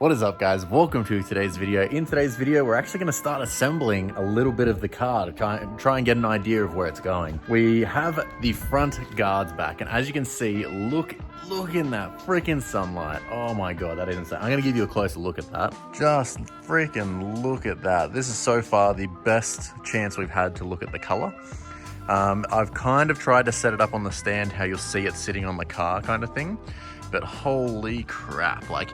What is up, guys? Welcome to today's video. In today's video, we're actually going to start assembling a little bit of the car to try and get an idea of where it's going. We have the front guards back, and as you can see, look in that freaking sunlight. Oh my god, that is insane. I'm going to give you a closer look at that. Just freaking look at that. This is so far the best chance we've had to look at the color. I've kind of tried to set it up on the stand how you'll see it sitting on the car kind of thing, but holy crap, like,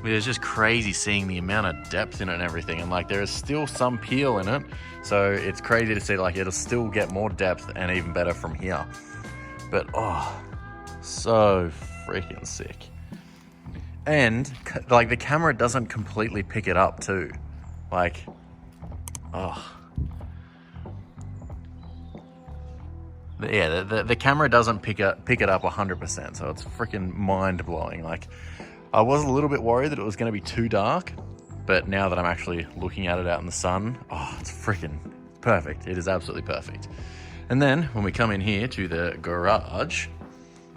it's just crazy seeing the amount of depth in it and everything, and like there is still some peel in it, so it's crazy to see like it'll still get more depth and even better from here. But oh, so freaking sick. And like the camera doesn't completely pick it up too, like, oh yeah, the camera doesn't pick it up 100%, so it's freaking mind-blowing. Like, I was a little bit worried that it was going to be too dark, but now that I'm actually looking at it out in the sun, oh, it's freaking perfect. It is absolutely perfect. And then when we come in here to the garage,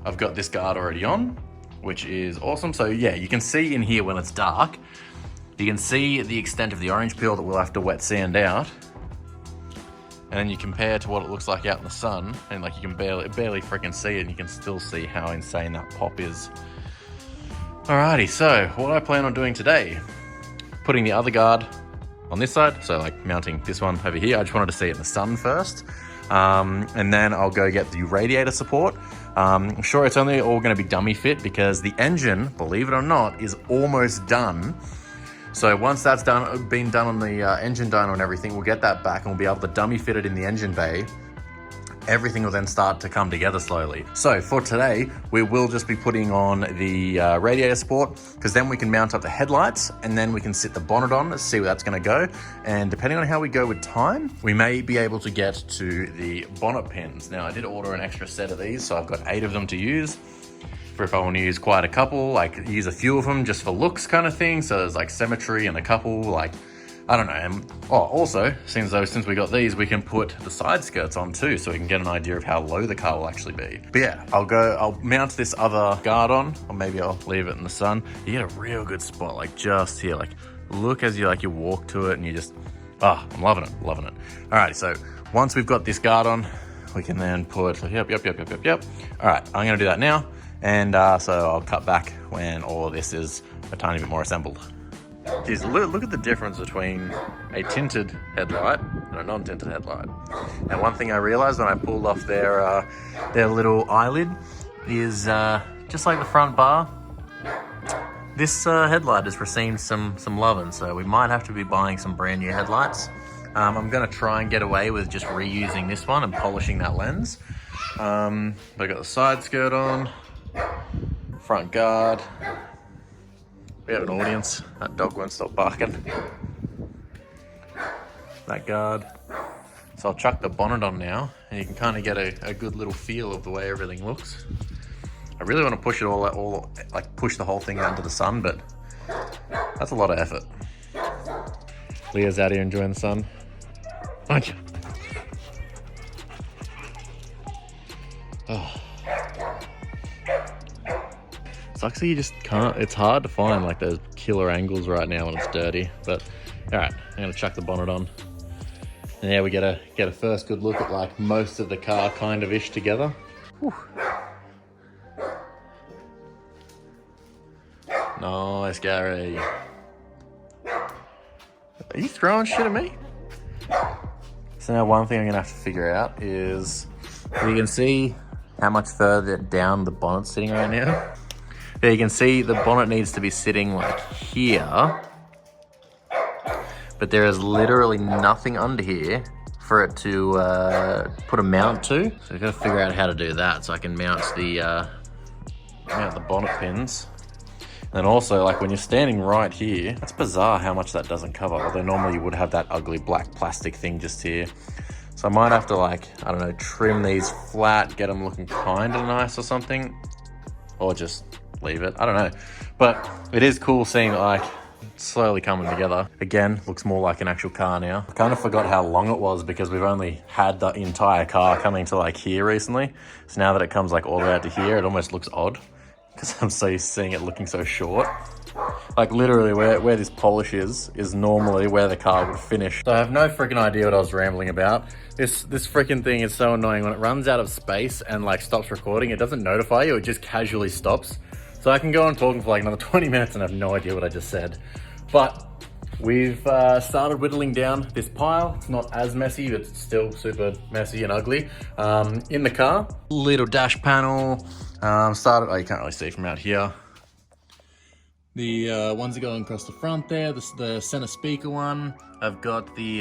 I've got this guard already on, which is awesome. So yeah, you can see in here when it's dark, you can see the extent of the orange peel that we'll have to wet sand out. And then you compare to what it looks like out in the sun, and like you can barely freaking see it, and you can still see how insane that pop is. Alrighty, so what I plan on doing today, putting the other guard on this side, so like mounting this one over here. I just wanted to see it in the sun first. And then I'll go get the radiator support. I'm sure it's only all gonna be dummy fit because the engine, believe it or not, is almost done. So once that's been done on the engine dyno and everything, we'll get that back and we'll be able to dummy fit it in the engine bay. Everything will then start to come together slowly. So for today, we will just be putting on the radiator support, because then we can mount up the headlights and then we can sit the bonnet on, see where that's gonna go. And depending on how we go with time, we may be able to get to the bonnet pins. Now I did order an extra set of these, so I've got 8 of them to use. For if I want to use quite a couple, like use a few of them just for looks kind of thing. So there's like symmetry and a couple, like, I don't know. And also, since we got these, we can put the side skirts on too, so we can get an idea of how low the car will actually be. But yeah, I'll mount this other guard on, or maybe I'll leave it in the sun. You get a real good spot, like just here. Like, look as you walk to it, and you just, I'm loving it. All right, so once we've got this guard on, we can then put, yep. All right, I'm gonna do that now, and so I'll cut back when all of this is a tiny bit more assembled. Geez, look at the difference between a tinted headlight and a non-tinted headlight. And one thing I realized when I pulled off their little eyelid is just like the front bar, this headlight has received some loving, so we might have to be buying some brand new headlights. I'm gonna try and get away with just reusing this one and polishing that lens. I got the side skirt on, front guard. We have an audience. That dog won't stop barking. That guard. So I'll chuck the bonnet on now, and you can kind of get a good little feel of the way everything looks. I really want to push it all like push the whole thing out into the sun, but that's a lot of effort. Leah's out here enjoying the sun. Aren't you? Oh. Sucks that you just can't, it's hard to find like those killer angles right now when it's dirty, but all right, I'm gonna chuck the bonnet on. And yeah, we get a first good look at like most of the car kind of ish together. Whew. Nice, Gary. Are you throwing shit at me? So now one thing I'm gonna have to figure out is, you can see how much further down the bonnet's sitting right now. There you can see the bonnet needs to be sitting like here, but there is literally nothing under here for it to put a mount to. So we've got to figure out how to do that so I can mount the bonnet pins. And also, like when you're standing right here, it's bizarre how much that doesn't cover, although normally you would have that ugly black plastic thing just here. So I might have to, like, I don't know, trim these flat, get them looking kind of nice or something, or just leave it. I don't know, but it is cool seeing it like slowly coming together. Again, looks more like an actual car now. I kind of forgot how long it was because we've only had the entire car coming to like here recently. So now that it comes like all the way out to here, it almost looks odd because I'm so used to seeing it looking so short. Like literally where this polish is normally where the car would finish. So I have no freaking idea what I was rambling about. This freaking thing is so annoying. When it runs out of space and like stops recording, it doesn't notify you, it just casually stops. So I can go on talking for like another 20 minutes and have no idea what I just said. But we've started whittling down this pile. It's not as messy, but it's still super messy and ugly. In the car, little dash panel. Oh, you can't really see from out here. The ones that go across the front there, the center speaker one. I've got the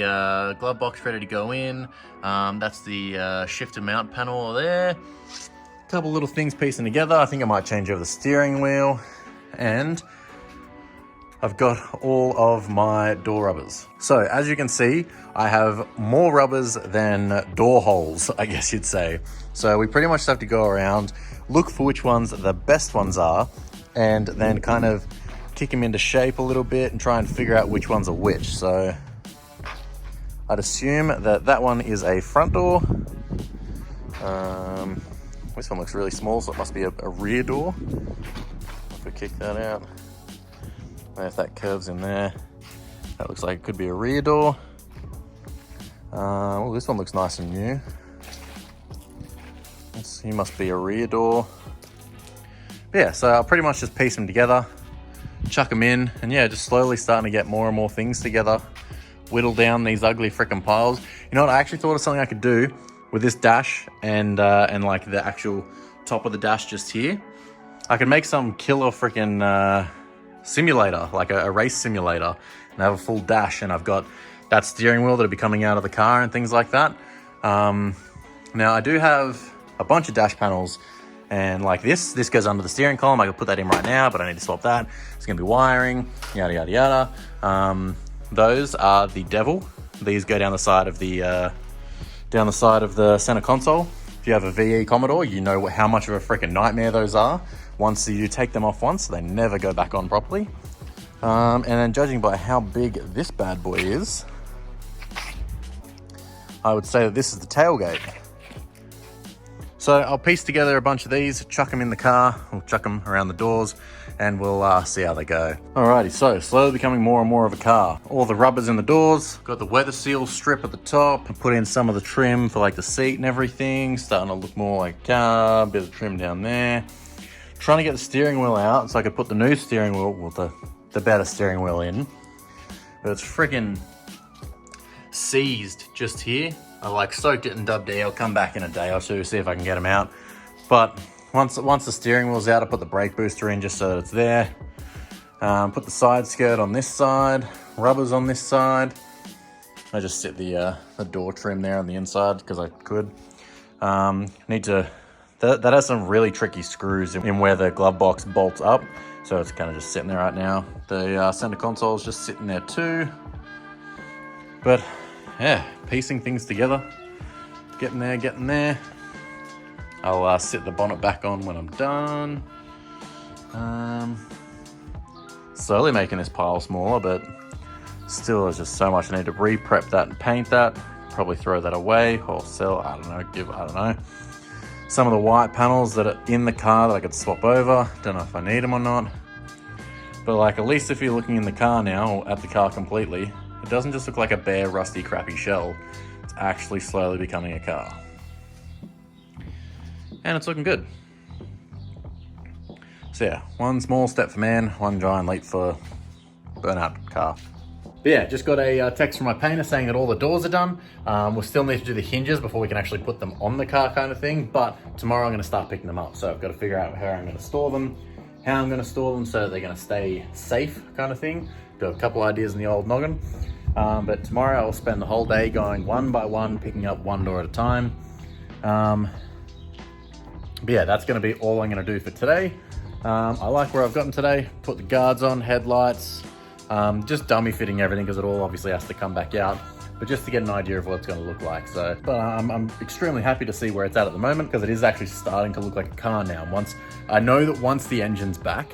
glove box ready to go in. That's the shifter mount panel there. A couple little things piecing together. I think I might change over the steering wheel. And I've got all of my door rubbers. So as you can see, I have more rubbers than door holes, I guess you'd say. So we pretty much have to go around, look for which ones the best ones are, and then kind of kick them into shape a little bit and try and figure out which ones are which. So I'd assume that one is a front door. This one looks really small, so it must be a rear door. If we kick that out, if that curves in there, that looks like it could be a rear door. Well, this one looks nice and new. He must be a rear door. But yeah, so I'll pretty much just piece them together, chuck them in, and yeah, just slowly starting to get more and more things together, whittle down these ugly freaking piles. You know what, I actually thought of something I could do with this dash and like the actual top of the dash just here. I could make some killer freaking simulator, like a race simulator, and have a full dash, and I've got that steering wheel that'll be coming out of the car and things like that. Now I do have a bunch of dash panels, and like this goes under the steering column. I could put that in right now, but I need to swap that. It's gonna be wiring, yada yada yada. Those are the devil. These go down the side of the center console. If you have a VE Commodore, you know how much of a freaking nightmare those are. Once you take them off once, they never go back on properly. And then judging by how big this bad boy is, I would say that this is the tailgate. So I'll piece together a bunch of these, chuck them in the car, we'll chuck them around the doors, and we'll see how they go. Alrighty, so slowly becoming more and more of a car. All the rubbers in the doors, got the weather seal strip at the top, put in some of the trim for like the seat and everything, starting to look more like a car, a bit of trim down there. Trying to get the steering wheel out so I could put the new steering wheel, well, the better steering wheel in. But it's freaking seized just here. I like soaked it in dubbed air. I'll come back in a day or two, see if I can get them out. But once the steering wheel's out, I put the brake booster in just so that it's there. Put the side skirt on this side, rubbers on this side. I just set the door trim there on the inside because I could. That has some really tricky screws in where the glove box bolts up. So it's kind of just sitting there right now. The center console is just sitting there too. But yeah, piecing things together. Getting there. I'll sit the bonnet back on when I'm done. Slowly making this pile smaller, but still there's just so much. I need to re-prep that and paint that. Probably throw that away or sell, I don't know. Some of the white panels that are in the car that I could swap over. Don't know if I need them or not. But like, at least if you're looking in the car now, or at the car completely, it doesn't just look like a bare, rusty, crappy shell. It's actually slowly becoming a car. And it's looking good. So yeah, one small step for man, one giant leap for burnout car. But yeah, just got a text from my painter saying that all the doors are done. We'll still need to do the hinges before we can actually put them on the car kind of thing, but tomorrow I'm gonna start picking them up. So I've got to figure out how I'm gonna store them, how I'm gonna store them so that they're gonna stay safe kind of thing. Got a couple ideas in the old noggin. But tomorrow I'll spend the whole day going one by one, picking up one door at a time. But yeah, that's gonna be all I'm gonna do for today. I like where I've gotten today. Put the guards on, headlights, just dummy fitting everything because it all obviously has to come back out, but just to get an idea of what it's going to look like. So, but I'm extremely happy to see where it's at the moment because it is actually starting to look like a car now. I know that once the engine's back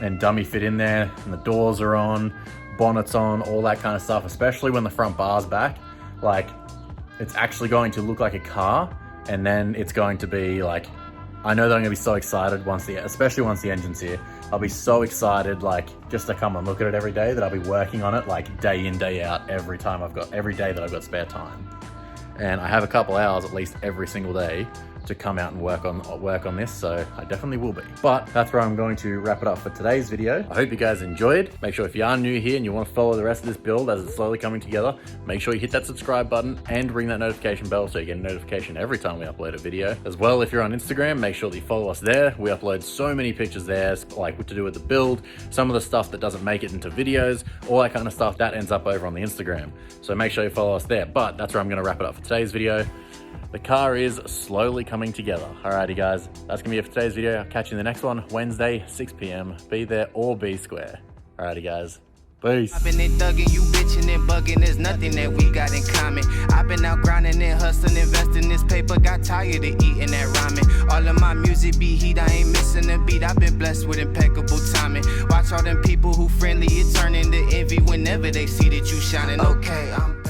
and dummy fit in there and the doors are on, bonnet's on, all that kind of stuff, especially when the front bar's back, like it's actually going to look like a car. And then it's going to be like, I know that I'm gonna be so excited especially once the engine's here, I'll be so excited, like, just to come and look at it every day, that I'll be working on it like day in, day out, every day that I've got spare time. And I have a couple hours at least every single day to come out and work on this, so I definitely will be. But that's where I'm going to wrap it up for today's video. I hope you guys enjoyed. Make sure if you are new here and you want to follow the rest of this build as it's slowly coming together, make sure you hit that subscribe button and ring that notification bell so you get a notification every time we upload a video. As well, if you're on Instagram, make sure that you follow us there. We upload so many pictures there, like what to do with the build, some of the stuff that doesn't make it into videos, all that kind of stuff that ends up over on the Instagram. So make sure you follow us there. But that's where I'm going to wrap it up for today's video. The car is slowly coming together. Alrighty guys, that's gonna be it for today's video. I'll catch you in the next one, Wednesday, 6 p.m. Be there or be square. Alrighty guys, peace. I've been in thugging, you bitching and bugging, there's nothing that we got in common. I've been out grinding and hustling, investing this paper, got tired of eating that ramen. All of my music be heat, I ain't missing a beat. I've been blessed with impeccable timing. Watch all them people who friendly, it turn into envy whenever they see that you shining. Okay, I'm